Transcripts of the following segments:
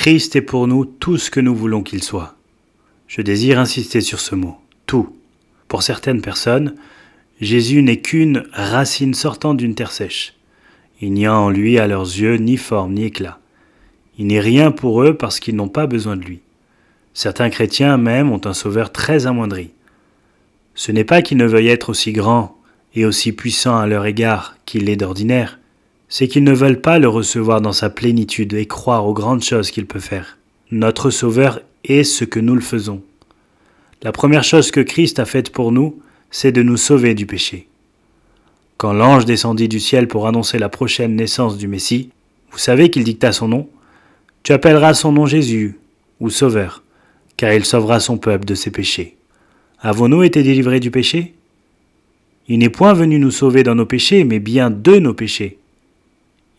Christ est pour nous tout ce que nous voulons qu'il soit. Je désire insister sur ce mot, tout. Pour certaines personnes, Jésus n'est qu'une racine sortant d'une terre sèche. Il n'y a en lui, à leurs yeux, ni forme ni éclat. Il n'est rien pour eux parce qu'ils n'ont pas besoin de lui. Certains chrétiens même ont un sauveur très amoindri. Ce n'est pas qu'il ne veuille être aussi grand et aussi puissant à leur égard qu'il l'est d'ordinaire, c'est qu'ils ne veulent pas le recevoir dans sa plénitude et croire aux grandes choses qu'il peut faire. Notre Sauveur est ce que nous le faisons. La première chose que Christ a faite pour nous, c'est de nous sauver du péché. Quand l'ange descendit du ciel pour annoncer la prochaine naissance du Messie, vous savez qu'il dicta son nom ? Tu appelleras son nom Jésus, ou Sauveur, car il sauvera son peuple de ses péchés. Avons-nous été délivrés du péché ? Il n'est point venu nous sauver dans nos péchés, mais bien de nos péchés.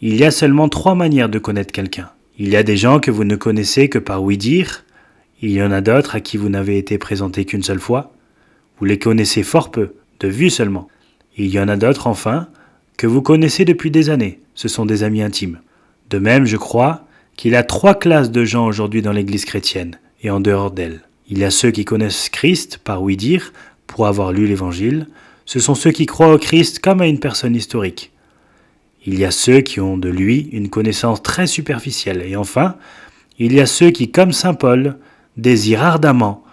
Il y a seulement 3 manières de connaître quelqu'un. Il y a des gens que vous ne connaissez que par ouï-dire. Il y en a d'autres à qui vous n'avez été présenté qu'une seule fois. Vous les connaissez fort peu, de vue seulement. Il y en a d'autres, enfin, que vous connaissez depuis des années. Ce sont des amis intimes. De même, je crois qu'il y a 3 classes de gens aujourd'hui dans l'Église chrétienne et en dehors d'elle. Il y a ceux qui connaissent Christ par ouï-dire, pour avoir lu l'Évangile. Ce sont ceux qui croient au Christ comme à une personne historique. Il y a ceux qui ont de lui une connaissance très superficielle. Et enfin, il y a ceux qui, comme saint Paul, désirent ardemment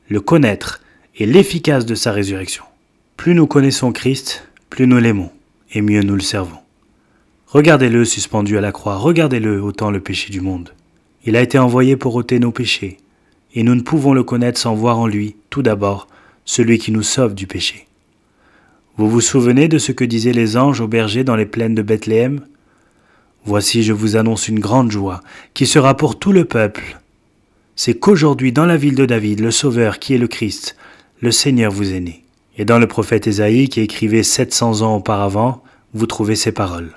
le connaître et l'efficace de sa résurrection. Plus nous connaissons Christ, plus nous l'aimons, et mieux nous le servons. Regardez-le suspendu à la croix, regardez-le ôtant le péché du monde. Il a été envoyé pour ôter nos péchés, et nous ne pouvons le connaître sans voir en lui, tout d'abord, celui qui nous sauve du péché. Vous vous souvenez de ce que disaient les anges aux bergers dans les plaines de Bethléem ? Voici, je vous annonce une grande joie, qui sera pour tout le peuple. C'est qu'aujourd'hui, dans la ville de David, le Sauveur, qui est le Christ, le Seigneur vous est né. Et dans le prophète Ésaïe, qui écrivait 700 ans auparavant, vous trouvez ces paroles.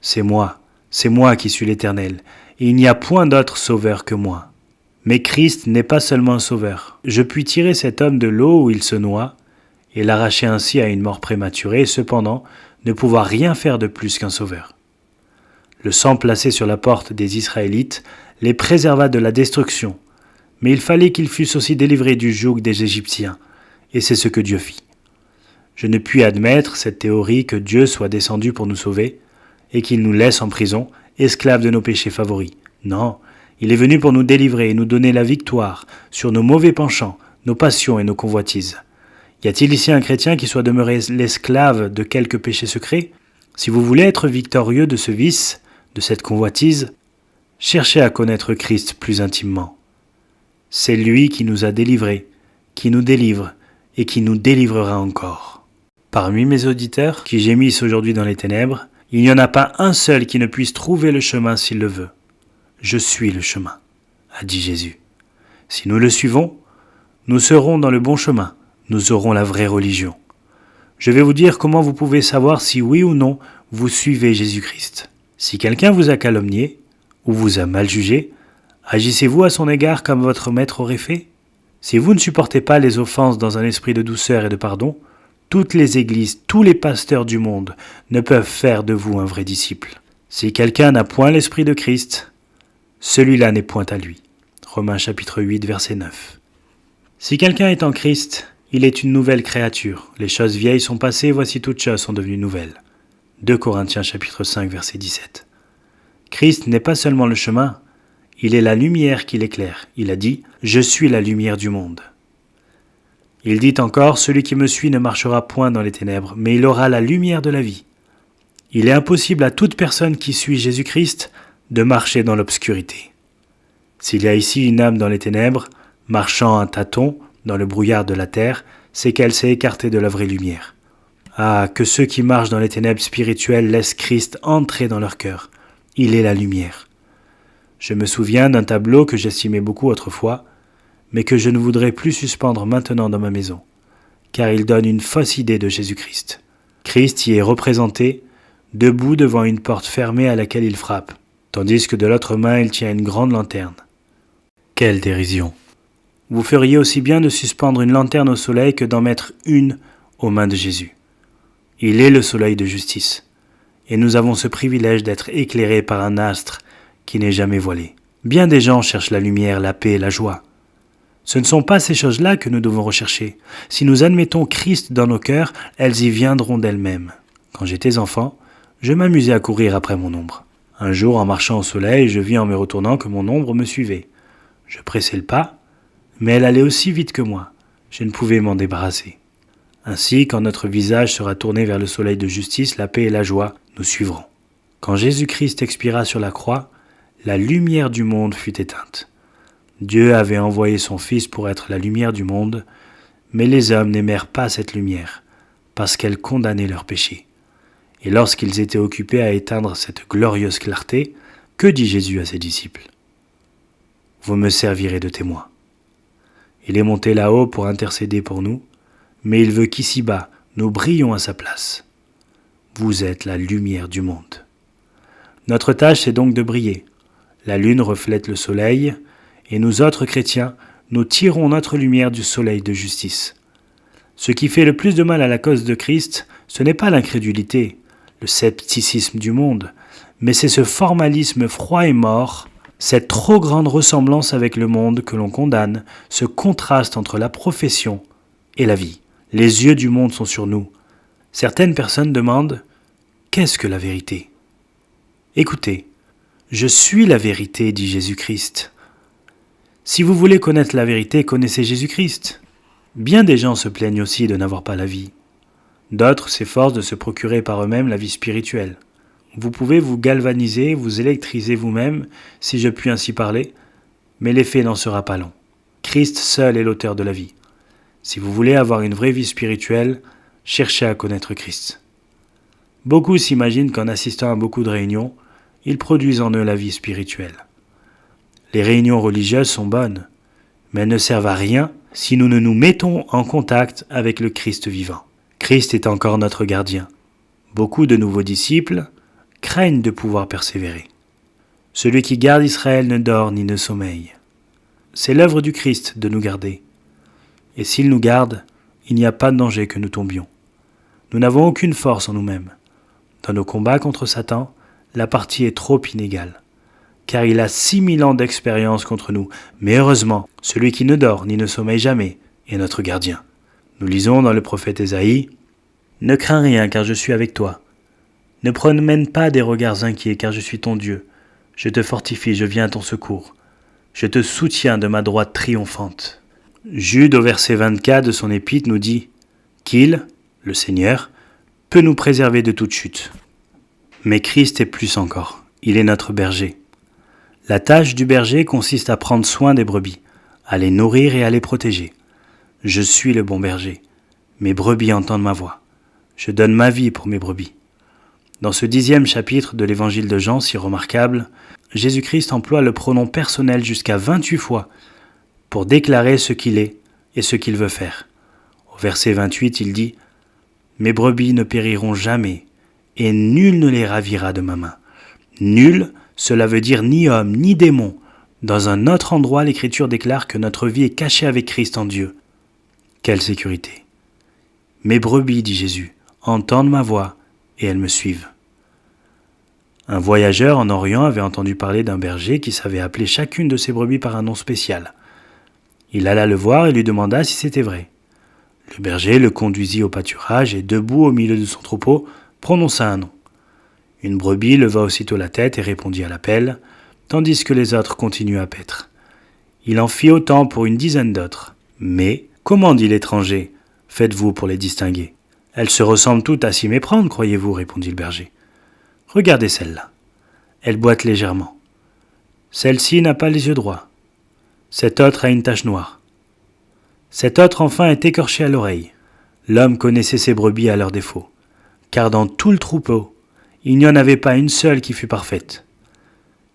C'est moi qui suis l'Éternel, et il n'y a point d'autre Sauveur que moi. Mais Christ n'est pas seulement un Sauveur. Je puis tirer cet homme de l'eau où il se noie, et l'arracher ainsi à une mort prématurée, et cependant ne pouvoir rien faire de plus qu'un sauveur. Le sang placé sur la porte des Israélites les préserva de la destruction, mais il fallait qu'ils fussent aussi délivrés du joug des Égyptiens, et c'est ce que Dieu fit. Je ne puis admettre cette théorie que Dieu soit descendu pour nous sauver, et qu'il nous laisse en prison, esclaves de nos péchés favoris. Non, il est venu pour nous délivrer et nous donner la victoire sur nos mauvais penchants, nos passions et nos convoitises. Y a-t-il ici un chrétien qui soit demeuré l'esclave de quelque péché secret ? Si vous voulez être victorieux de ce vice, de cette convoitise, cherchez à connaître Christ plus intimement. C'est lui qui nous a délivrés, qui nous délivre et qui nous délivrera encore. Parmi mes auditeurs qui gémissent aujourd'hui dans les ténèbres, il n'y en a pas un seul qui ne puisse trouver le chemin s'il le veut. Je suis le chemin, a dit Jésus. Si nous le suivons, nous serons dans le bon chemin. Nous aurons la vraie religion. Je vais vous dire comment vous pouvez savoir si oui ou non vous suivez Jésus-Christ. Si quelqu'un vous a calomnié ou vous a mal jugé, agissez-vous à son égard comme votre maître aurait fait ? Si vous ne supportez pas les offenses dans un esprit de douceur et de pardon, toutes les églises, tous les pasteurs du monde ne peuvent faire de vous un vrai disciple. Si quelqu'un n'a point l'esprit de Christ, celui-là n'est point à lui. Romains chapitre 8, verset 9. Si quelqu'un est en Christ, il est une nouvelle créature. Les choses vieilles sont passées, voici toutes choses sont devenues nouvelles. 2 Corinthiens chapitre 5, verset 17. Christ n'est pas seulement le chemin, il est la lumière qui l'éclaire. Il a dit « Je suis la lumière du monde ». Il dit encore « Celui qui me suit ne marchera point dans les ténèbres, mais il aura la lumière de la vie ». Il est impossible à toute personne qui suit Jésus-Christ de marcher dans l'obscurité. S'il y a ici une âme dans les ténèbres, marchant à tâtons dans le brouillard de la terre, c'est qu'elle s'est écartée de la vraie lumière. Ah, que ceux qui marchent dans les ténèbres spirituelles laissent Christ entrer dans leur cœur. Il est la lumière. Je me souviens d'un tableau que j'estimais beaucoup autrefois, mais que je ne voudrais plus suspendre maintenant dans ma maison, car il donne une fausse idée de Jésus-Christ. Christ y est représenté, debout devant une porte fermée à laquelle il frappe, tandis que de l'autre main il tient une grande lanterne. Quelle dérision! Vous feriez aussi bien de suspendre une lanterne au soleil que d'en mettre une aux mains de Jésus. Il est le soleil de justice, et nous avons ce privilège d'être éclairés par un astre qui n'est jamais voilé. Bien des gens cherchent la lumière, la paix et la joie. Ce ne sont pas ces choses-là que nous devons rechercher. Si nous admettons Christ dans nos cœurs, elles y viendront d'elles-mêmes. Quand j'étais enfant, je m'amusais à courir après mon ombre. Un jour, en marchant au soleil, je vis en me retournant que mon ombre me suivait. Je pressai le pas, mais elle allait aussi vite que moi. Je ne pouvais m'en débarrasser. Ainsi, quand notre visage sera tourné vers le soleil de justice, la paix et la joie nous suivront. Quand Jésus-Christ expira sur la croix, la lumière du monde fut éteinte. Dieu avait envoyé son Fils pour être la lumière du monde, mais les hommes n'aimèrent pas cette lumière, parce qu'elle condamnait leurs péchés. Et lorsqu'ils étaient occupés à éteindre cette glorieuse clarté, que dit Jésus à ses disciples ? « Vous me servirez de témoins. » Il est monté là-haut pour intercéder pour nous, mais il veut qu'ici-bas, nous brillions à sa place. Vous êtes la lumière du monde. Notre tâche, c'est donc de briller. La lune reflète le soleil, et nous autres chrétiens, nous tirons notre lumière du soleil de justice. Ce qui fait le plus de mal à la cause de Christ, ce n'est pas l'incrédulité, le scepticisme du monde, mais c'est ce formalisme froid et mort, cette trop grande ressemblance avec le monde que l'on condamne, ce contraste entre la profession et la vie. Les yeux du monde sont sur nous. Certaines personnes demandent « Qu'est-ce que la vérité ?» Écoutez, « Je suis la vérité, dit Jésus-Christ. » Si vous voulez connaître la vérité, connaissez Jésus-Christ. Bien des gens se plaignent aussi de n'avoir pas la vie. D'autres s'efforcent de se procurer par eux-mêmes la vie spirituelle. Vous pouvez vous galvaniser, vous électriser vous-même, si je puis ainsi parler, mais l'effet n'en sera pas long. Christ seul est l'auteur de la vie. Si vous voulez avoir une vraie vie spirituelle, cherchez à connaître Christ. Beaucoup s'imaginent qu'en assistant à beaucoup de réunions, ils produisent en eux la vie spirituelle. Les réunions religieuses sont bonnes, mais elles ne servent à rien si nous ne nous mettons en contact avec le Christ vivant. Christ est encore notre gardien. Beaucoup de nouveaux disciples craignent de pouvoir persévérer. Celui qui garde Israël ne dort ni ne sommeille. C'est l'œuvre du Christ de nous garder. Et s'il nous garde, il n'y a pas de danger que nous tombions. Nous n'avons aucune force en nous-mêmes. Dans nos combats contre Satan, la partie est trop inégale, car il a 6000 ans d'expérience contre nous. Mais heureusement, celui qui ne dort ni ne sommeille jamais est notre gardien. Nous lisons dans le prophète Ésaïe « Ne crains rien, car je suis avec toi. Ne promène pas des regards inquiets, car je suis ton Dieu. Je te fortifie, je viens à ton secours. Je te soutiens de ma droite triomphante. » Jude, au verset 24 de son épître, nous dit qu'il, le Seigneur, peut nous préserver de toute chute. Mais Christ est plus encore. Il est notre berger. La tâche du berger consiste à prendre soin des brebis, à les nourrir et à les protéger. Je suis le bon berger. Mes brebis entendent ma voix. Je donne ma vie pour mes brebis. Dans ce 10e chapitre de l'évangile de Jean, si remarquable, Jésus-Christ emploie le pronom personnel jusqu'à 28 fois pour déclarer ce qu'il est et ce qu'il veut faire. Au verset 28, il dit « Mes brebis ne périront jamais, et nul ne les ravira de ma main. » Nul, cela veut dire ni homme, ni démon. Dans un autre endroit, l'Écriture déclare que notre vie est cachée avec Christ en Dieu. Quelle sécurité! Mes brebis, dit Jésus, entendent ma voix, et elles me suivent. Un voyageur en Orient avait entendu parler d'un berger qui savait appeler chacune de ses brebis par un nom spécial. Il alla le voir et lui demanda si c'était vrai. Le berger le conduisit au pâturage et, debout au milieu de son troupeau, prononça un nom. Une brebis leva aussitôt la tête et répondit à l'appel, tandis que les autres continuaient à paître. Il en fit autant pour une dizaine d'autres. Mais, comment, dit l'étranger, faites-vous pour les distinguer ? Elles se ressemblent toutes à s'y méprendre, croyez-vous, répondit le berger. Regardez celle-là. Elle boite légèrement. Celle-ci n'a pas les yeux droits. Cette autre a une tache noire. Cette autre enfin est écorchée à l'oreille. L'homme connaissait ses brebis à leurs défauts, car dans tout le troupeau, il n'y en avait pas une seule qui fût parfaite.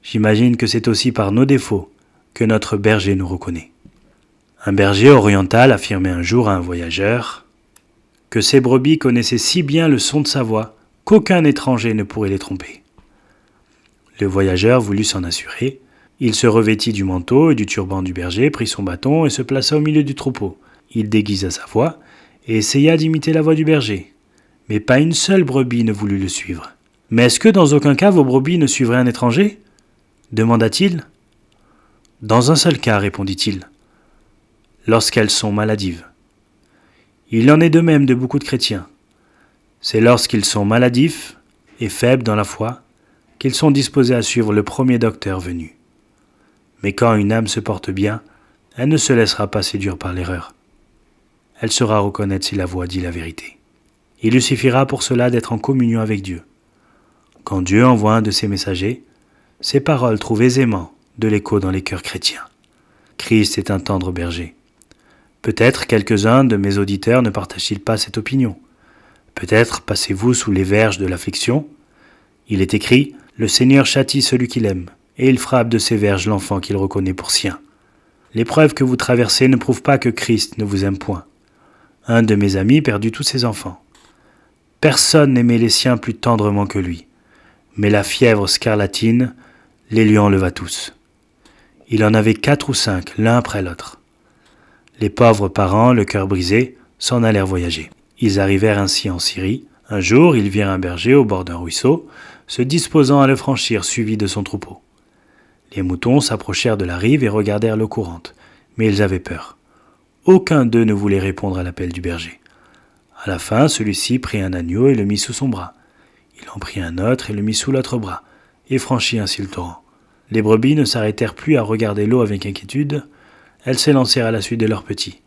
J'imagine que c'est aussi par nos défauts que notre berger nous reconnaît. Un berger oriental affirmait un jour à un voyageur que ses brebis connaissaient si bien le son de sa voix qu'aucun étranger ne pourrait les tromper. Le voyageur voulut s'en assurer. Il se revêtit du manteau et du turban du berger, prit son bâton et se plaça au milieu du troupeau. Il déguisa sa voix et essaya d'imiter la voix du berger. Mais pas une seule brebis ne voulut le suivre. « Mais est-ce que dans aucun cas vos brebis ne suivraient un étranger ?» demanda-t-il. Dans un seul cas, répondit-il, lorsqu'elles sont maladives. Il en est de même de beaucoup de chrétiens. C'est lorsqu'ils sont maladifs et faibles dans la foi qu'ils sont disposés à suivre le premier docteur venu. Mais quand une âme se porte bien, elle ne se laissera pas séduire par l'erreur. Elle saura reconnaître si la voix dit la vérité. Il lui suffira pour cela d'être en communion avec Dieu. Quand Dieu envoie un de ses messagers, ses paroles trouvent aisément de l'écho dans les cœurs chrétiens. Christ est un tendre berger. Peut-être quelques-uns de mes auditeurs ne partagent-ils pas cette opinion. Peut-être passez-vous sous les verges de l'affliction. Il est écrit « Le Seigneur châtie celui qu'il aime, et il frappe de ses verges l'enfant qu'il reconnaît pour sien. » L'épreuve que vous traversez ne prouve pas que Christ ne vous aime point. Un de mes amis perdit tous ses enfants. Personne n'aimait les siens plus tendrement que lui. Mais la fièvre scarlatine les lui enleva tous. Il en avait 4 ou 5, l'un après l'autre. Les pauvres parents, le cœur brisé, s'en allèrent voyager. Ils arrivèrent ainsi en Syrie. Un jour, ils virent un berger au bord d'un ruisseau, se disposant à le franchir, suivi de son troupeau. Les moutons s'approchèrent de la rive et regardèrent l'eau courante, mais ils avaient peur. Aucun d'eux ne voulait répondre à l'appel du berger. À la fin, celui-ci prit un agneau et le mit sous son bras. Il en prit un autre et le mit sous l'autre bras, et franchit ainsi le torrent. Les brebis ne s'arrêtèrent plus à regarder l'eau avec inquiétude. Elles s'élancèrent à la suite de leurs petits,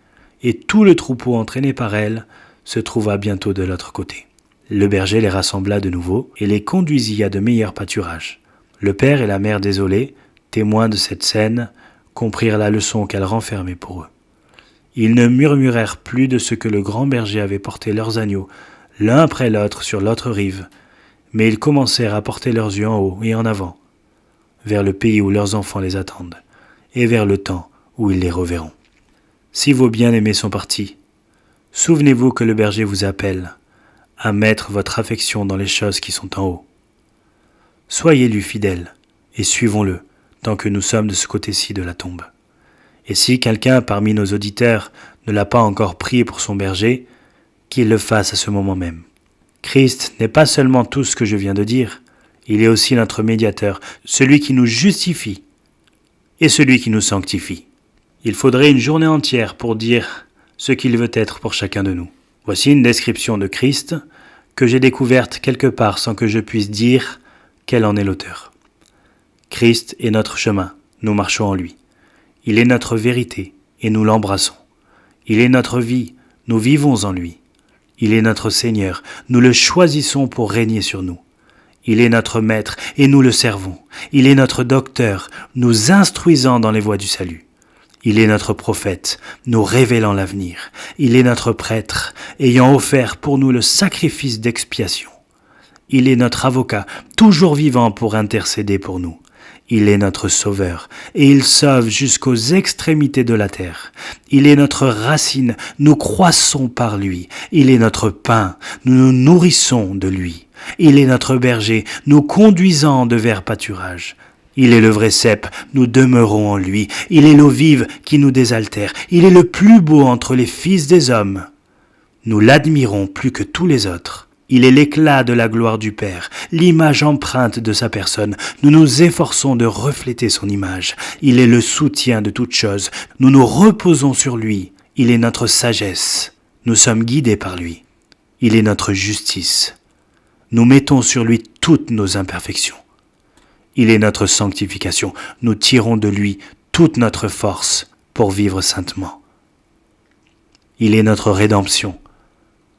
et tout le troupeau entraîné par elles se trouva bientôt de l'autre côté. Le berger les rassembla de nouveau et les conduisit à de meilleurs pâturages. Le père et la mère désolés, témoins de cette scène, comprirent la leçon qu'elle renfermait pour eux. Ils ne murmurèrent plus de ce que le grand berger avait porté leurs agneaux, l'un après l'autre sur l'autre rive, mais ils commencèrent à porter leurs yeux en haut et en avant, vers le pays où leurs enfants les attendent, et vers le temps où ils les reverront. Si vos bien-aimés sont partis, souvenez-vous que le berger vous appelle à mettre votre affection dans les choses qui sont en haut. Soyez-lui fidèles et suivons-le tant que nous sommes de ce côté-ci de la tombe. Et si quelqu'un parmi nos auditeurs ne l'a pas encore pris pour son berger, qu'il le fasse à ce moment même. Christ n'est pas seulement tout ce que je viens de dire, il est aussi notre médiateur, celui qui nous justifie et celui qui nous sanctifie. Il faudrait une journée entière pour dire ce qu'il veut être pour chacun de nous. Voici une description de Christ que j'ai découverte quelque part sans que je puisse dire quel en est l'auteur. Christ est notre chemin, nous marchons en lui. Il est notre vérité et nous l'embrassons. Il est notre vie, nous vivons en lui. Il est notre Seigneur, nous le choisissons pour régner sur nous. Il est notre Maître et nous le servons. Il est notre docteur, nous instruisant dans les voies du salut. Il est notre prophète, nous révélant l'avenir. Il est notre prêtre, ayant offert pour nous le sacrifice d'expiation. Il est notre avocat, toujours vivant pour intercéder pour nous. Il est notre sauveur, et il sauve jusqu'aux extrémités de la terre. Il est notre racine, nous croissons par lui. Il est notre pain, nous nous nourrissons de lui. Il est notre berger, nous conduisant de vers pâturages. Il est le vrai cep, nous demeurons en lui. Il est l'eau vive qui nous désaltère. Il est le plus beau entre les fils des hommes. Nous l'admirons plus que tous les autres. Il est l'éclat de la gloire du Père, l'image empreinte de sa personne. Nous nous efforçons de refléter son image. Il est le soutien de toutes choses. Nous nous reposons sur lui. Il est notre sagesse. Nous sommes guidés par lui. Il est notre justice. Nous mettons sur lui toutes nos imperfections. Il est notre sanctification. Nous tirons de lui toute notre force pour vivre saintement. Il est notre rédemption,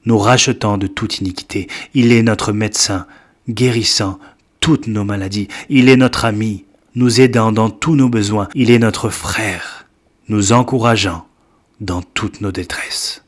nous rachetant de toute iniquité. Il est notre médecin, guérissant toutes nos maladies. Il est notre ami, nous aidant dans tous nos besoins. Il est notre frère, nous encourageant dans toutes nos détresses.